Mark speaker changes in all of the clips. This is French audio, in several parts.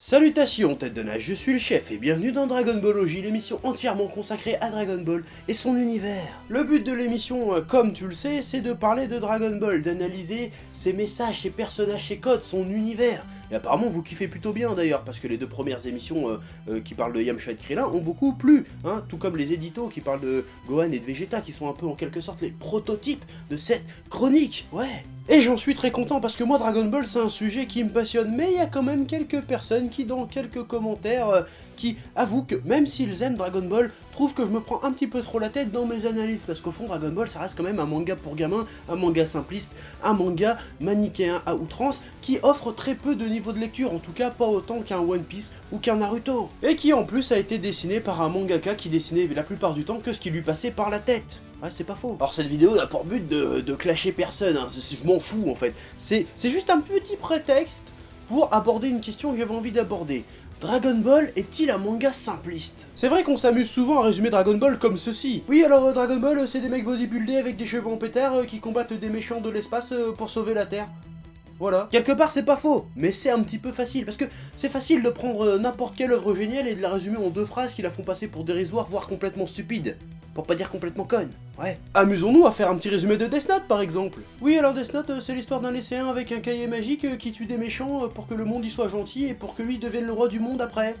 Speaker 1: Salutations tête de nage, je suis le chef et bienvenue dans Dragon Ball OG, l'émission entièrement consacrée à Dragon Ball et son univers. Le but de l'émission, comme tu le sais, c'est de parler de Dragon Ball, d'analyser ses messages, ses personnages, ses codes, son univers. Et apparemment vous kiffez plutôt bien d'ailleurs, parce que les deux premières émissions qui parlent de Yamcha et de Krillin ont beaucoup plu, hein, tout comme les éditos qui parlent de Gohan et de Vegeta, qui sont un peu en quelque sorte les prototypes de cette chronique, ouais. Et j'en suis très content parce que moi Dragon Ball c'est un sujet qui me passionne, mais il y a quand même quelques personnes qui dans quelques commentaires qui avouent que même s'ils aiment Dragon Ball, trouvent que je me prends un petit peu trop la tête dans mes analyses, parce qu'au fond Dragon Ball ça reste quand même un manga pour gamins, un manga simpliste, un manga manichéen à outrance, qui offre très peu de niveau de lecture, en tout cas pas autant qu'un One Piece ou qu'un Naruto, et qui en plus a été dessiné par un mangaka qui dessinait la plupart du temps que ce qui lui passait par la tête. Ouais, c'est pas faux. Alors cette vidéo n'a pour but de clasher personne, hein. Je m'en fous en fait. C'est juste un petit prétexte pour aborder une question que j'avais envie d'aborder. Dragon Ball est-il un manga simpliste? C'est vrai qu'on s'amuse souvent à résumer Dragon Ball comme ceci. Oui, alors Dragon Ball c'est des mecs bodybuildés avec des cheveux en pétard qui combattent des méchants de l'espace pour sauver la Terre. Voilà. Quelque part c'est pas faux, mais c'est un petit peu facile, parce que c'est facile de prendre n'importe quelle œuvre géniale et de la résumer en deux phrases qui la font passer pour dérisoire, voire complètement stupide. Pour pas dire complètement conne, ouais. Amusons-nous à faire un petit résumé de Death Note par exemple. Oui, alors Death Note c'est l'histoire d'un lycéen avec un cahier magique qui tue des méchants pour que le monde y soit gentil et pour que lui devienne le roi du monde après.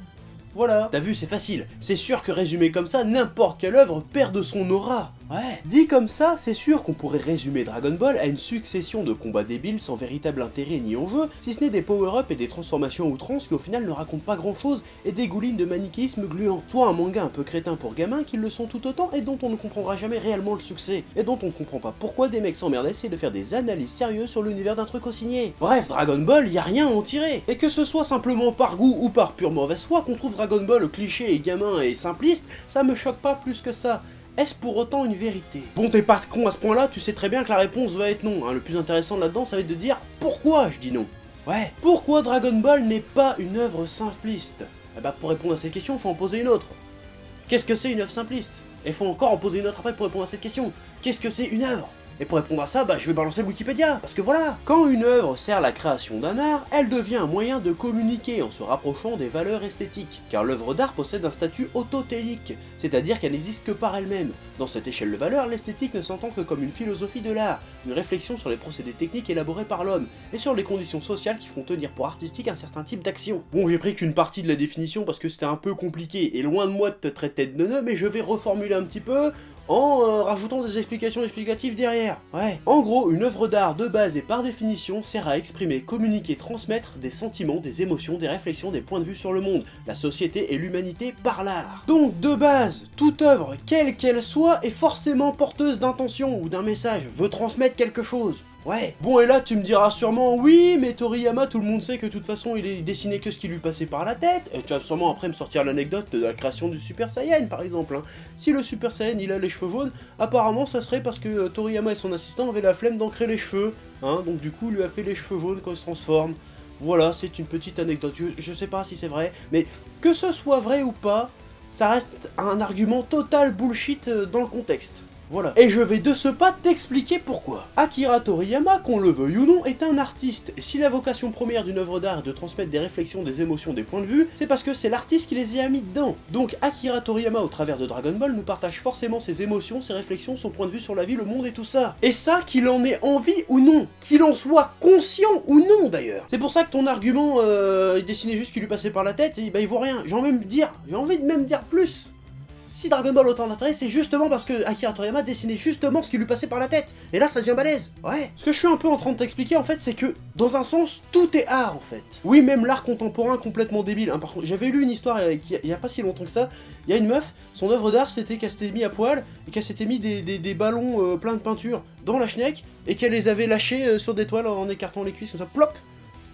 Speaker 1: Voilà. T'as vu, c'est facile. C'est sûr que résumé comme ça, n'importe quelle œuvre perd de son aura. Ouais. Dit comme ça, c'est sûr qu'on pourrait résumer Dragon Ball à une succession de combats débiles sans véritable intérêt ni enjeu, si ce n'est des power-up et des transformations à outrance qui au final ne racontent pas grand chose et dégoulinent de manichéisme gluant. Soit un manga un peu crétin pour gamins qui le sont tout autant et dont on ne comprendra jamais réellement le succès, et dont on ne comprend pas pourquoi des mecs s'emmerdent à essayer de faire des analyses sérieuses sur l'univers d'un truc co-signé. Bref, Dragon Ball, y a rien à en tirer. Et que ce soit simplement par goût ou par pure mauvaise foi qu'on trouve Dragon Ball cliché et gamin et simpliste, ça me choque pas plus que ça. Est-ce pour autant une vérité? Bon, t'es pas con à ce point-là, tu sais très bien que la réponse va être non, hein. Le plus intéressant là-dedans, ça va être de dire pourquoi je dis non. Ouais, pourquoi Dragon Ball n'est pas une œuvre simpliste? Eh bah pour répondre à cette question, faut en poser une autre. Qu'est-ce que c'est une œuvre simpliste? Et faut encore en poser une autre après pour répondre à cette question. Qu'est-ce que c'est une œuvre? Et pour répondre à ça, bah je vais balancer le Wikipédia, parce que voilà. Quand une œuvre sert la création d'un art, elle devient un moyen de communiquer en se rapprochant des valeurs esthétiques, car l'œuvre d'art possède un statut autotélique, c'est-à-dire qu'elle n'existe que par elle-même. Dans cette échelle de valeurs, l'esthétique ne s'entend que comme une philosophie de l'art, une réflexion sur les procédés techniques élaborés par l'homme, et sur les conditions sociales qui font tenir pour artistique un certain type d'action. Bon, j'ai pris qu'une partie de la définition parce que c'était un peu compliqué, et loin de moi de te traiter de neuneu, mais je vais reformuler un petit peu, en rajoutant des explications explicatives derrière. Ouais. En gros, une œuvre d'art de base et par définition sert à exprimer, communiquer, transmettre des sentiments, des émotions, des réflexions, des points de vue sur le monde, la société et l'humanité par l'art. Donc de base, toute œuvre, quelle qu'elle soit, est forcément porteuse d'intention ou d'un message, veut transmettre quelque chose. Ouais. Bon, et là tu me diras sûrement, oui, mais Toriyama, tout le monde sait que de toute façon il dessinait que ce qui lui passait par la tête, et tu vas sûrement après me sortir l'anecdote de la création du Super Saiyan par exemple, hein. Si le Super Saiyan il a les cheveux jaunes, apparemment ça serait parce que Toriyama et son assistant avaient la flemme d'ancrer les cheveux, hein, donc du coup il lui a fait les cheveux jaunes quand il se transforme. Voilà, c'est une petite anecdote, je sais pas si c'est vrai, mais que ce soit vrai ou pas, ça reste un argument total bullshit dans le contexte. Voilà. Et je vais de ce pas t'expliquer pourquoi. Akira Toriyama, qu'on le veuille ou non, est un artiste. Et si la vocation première d'une œuvre d'art est de transmettre des réflexions, des émotions, des points de vue, c'est parce que c'est l'artiste qui les y a mis dedans. Donc Akira Toriyama, au travers de Dragon Ball, nous partage forcément ses émotions, ses réflexions, son point de vue sur la vie, le monde et tout ça. Et ça, qu'il en ait envie ou non. Qu'il en soit conscient ou non d'ailleurs. C'est pour ça que ton argument, il dessinait juste ce qui lui passait par la tête, et bah il vaut rien. J'ai envie de même dire plus. Si Dragon Ball a autant d'intérêt, c'est justement parce que Akira Toriyama dessinait justement ce qui lui passait par la tête. Et là, ça devient balèze. Ouais. Ce que je suis un peu en train de t'expliquer, en fait, c'est que, dans un sens, tout est art, en fait. Oui, même l'art contemporain complètement débile. Hein. Par contre, j'avais lu une histoire il y a pas si longtemps que ça. Il y a une meuf, son œuvre d'art, c'était qu'elle s'était mis à poil, et qu'elle s'était mis des ballons pleins de peinture dans la schneck, et qu'elle les avait lâchés sur des toiles en écartant les cuisses, comme ça, plop.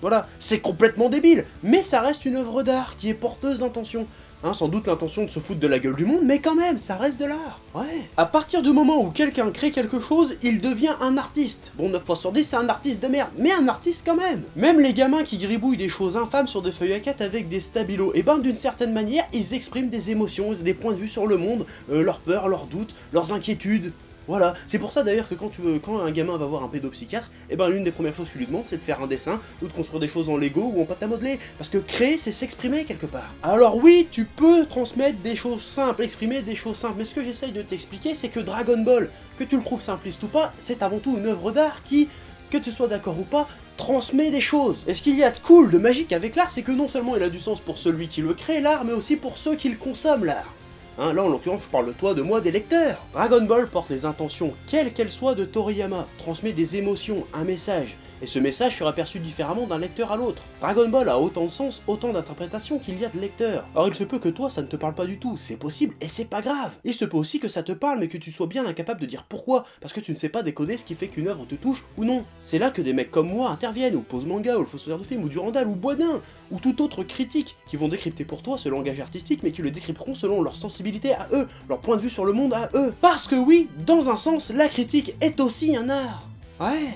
Speaker 1: Voilà, c'est complètement débile, mais ça reste une œuvre d'art qui est porteuse d'intention. Hein, sans doute l'intention de se foutre de la gueule du monde, mais quand même, ça reste de l'art. Ouais. À partir du moment où quelqu'un crée quelque chose, il devient un artiste. Bon, 9 fois sur 10, c'est un artiste de merde, mais un artiste quand même. Même les gamins qui gribouillent des choses infâmes sur des feuilles à 4 avec des stabilos, et ben d'une certaine manière, ils expriment des émotions, des points de vue sur le monde, leurs peurs, leurs doutes, leurs inquiétudes. Voilà, c'est pour ça d'ailleurs que quand un gamin va voir un pédopsychiatre, et ben l'une des premières choses qu'il lui demande c'est de faire un dessin, ou de construire des choses en Lego ou en pâte à modeler, parce que créer c'est s'exprimer quelque part. Alors oui, tu peux transmettre des choses simples, exprimer des choses simples, mais ce que j'essaye de t'expliquer c'est que Dragon Ball, que tu le trouves simpliste ou pas, c'est avant tout une œuvre d'art qui, que tu sois d'accord ou pas, transmet des choses. Et ce qu'il y a de cool, de magique avec l'art, c'est que non seulement il a du sens pour celui qui le crée, l'art, mais aussi pour ceux qui le consomment, l'art. Hein, là en l'occurrence je parle de toi, de moi, des lecteurs. Dragon Ball porte les intentions, quelles qu'elles soient, de Toriyama, transmet des émotions, un message, et ce message sera perçu différemment d'un lecteur à l'autre. Dragon Ball a autant de sens, autant d'interprétations qu'il y a de lecteurs. Alors il se peut que toi ça ne te parle pas du tout, c'est possible, et c'est pas grave. Il se peut aussi que ça te parle mais que tu sois bien incapable de dire pourquoi, parce que tu ne sais pas décoder ce qui fait qu'une œuvre te touche ou non. C'est là que des mecs comme moi interviennent, ou Pose Manga, ou le Fossoyeur de Film, ou Durandal, ou Boisdin, ou tout autre critique, qui vont décrypter pour toi ce langage artistique, mais qui le décrypteront selon leur sensibilité à eux, leur point de vue sur le monde à eux. Parce que oui, dans un sens, la critique est aussi un art. Ouais.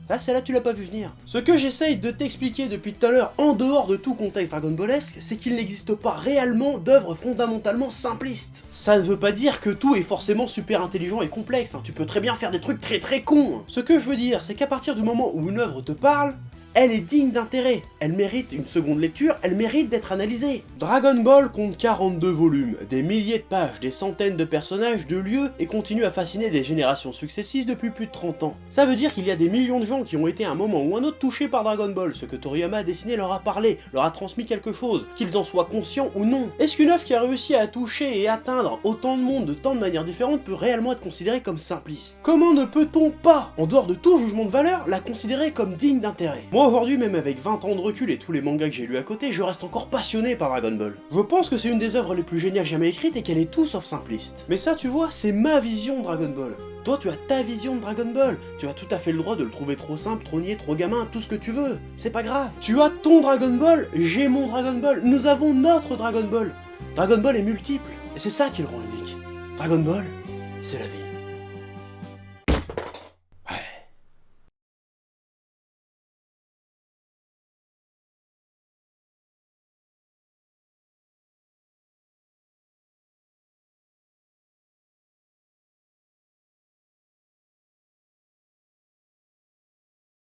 Speaker 1: Là, celle-là, tu l'as pas vu venir. Ce que j'essaye de t'expliquer depuis tout à l'heure, en dehors de tout contexte Dragon Ballesque, c'est qu'il n'existe pas réellement d'œuvre fondamentalement simpliste. Ça ne veut pas dire que tout est forcément super intelligent et complexe, hein. Tu peux très bien faire des trucs très cons. Hein. Ce que je veux dire, c'est qu'à partir du moment où une œuvre te parle, elle est digne d'intérêt, elle mérite une seconde lecture, elle mérite d'être analysée. Dragon Ball compte 42 volumes, des milliers de pages, des centaines de personnages, de lieux, et continue à fasciner des générations successives depuis plus de 30 ans. Ça veut dire qu'il y a des millions de gens qui ont été à un moment ou un autre touchés par Dragon Ball, ce que Toriyama a dessiné leur a parlé, leur a transmis quelque chose, qu'ils en soient conscients ou non. Est-ce qu'une œuvre qui a réussi à toucher et atteindre autant de monde de tant de manières différentes peut réellement être considérée comme simpliste? Comment ne peut-on pas, en dehors de tout jugement de valeur, la considérer comme digne d'intérêt? Moi aujourd'hui, même avec 20 ans de recul et tous les mangas que j'ai lus à côté, je reste encore passionné par Dragon Ball. Je pense que c'est une des œuvres les plus géniales jamais écrites et qu'elle est tout sauf simpliste. Mais ça, tu vois, c'est ma vision de Dragon Ball. Toi, tu as ta vision de Dragon Ball. Tu as tout à fait le droit de le trouver trop simple, trop niais, trop gamin, tout ce que tu veux. C'est pas grave. Tu as ton Dragon Ball, j'ai mon Dragon Ball, nous avons notre Dragon Ball. Dragon Ball est multiple, et c'est ça qui le rend unique. Dragon Ball, c'est la vie.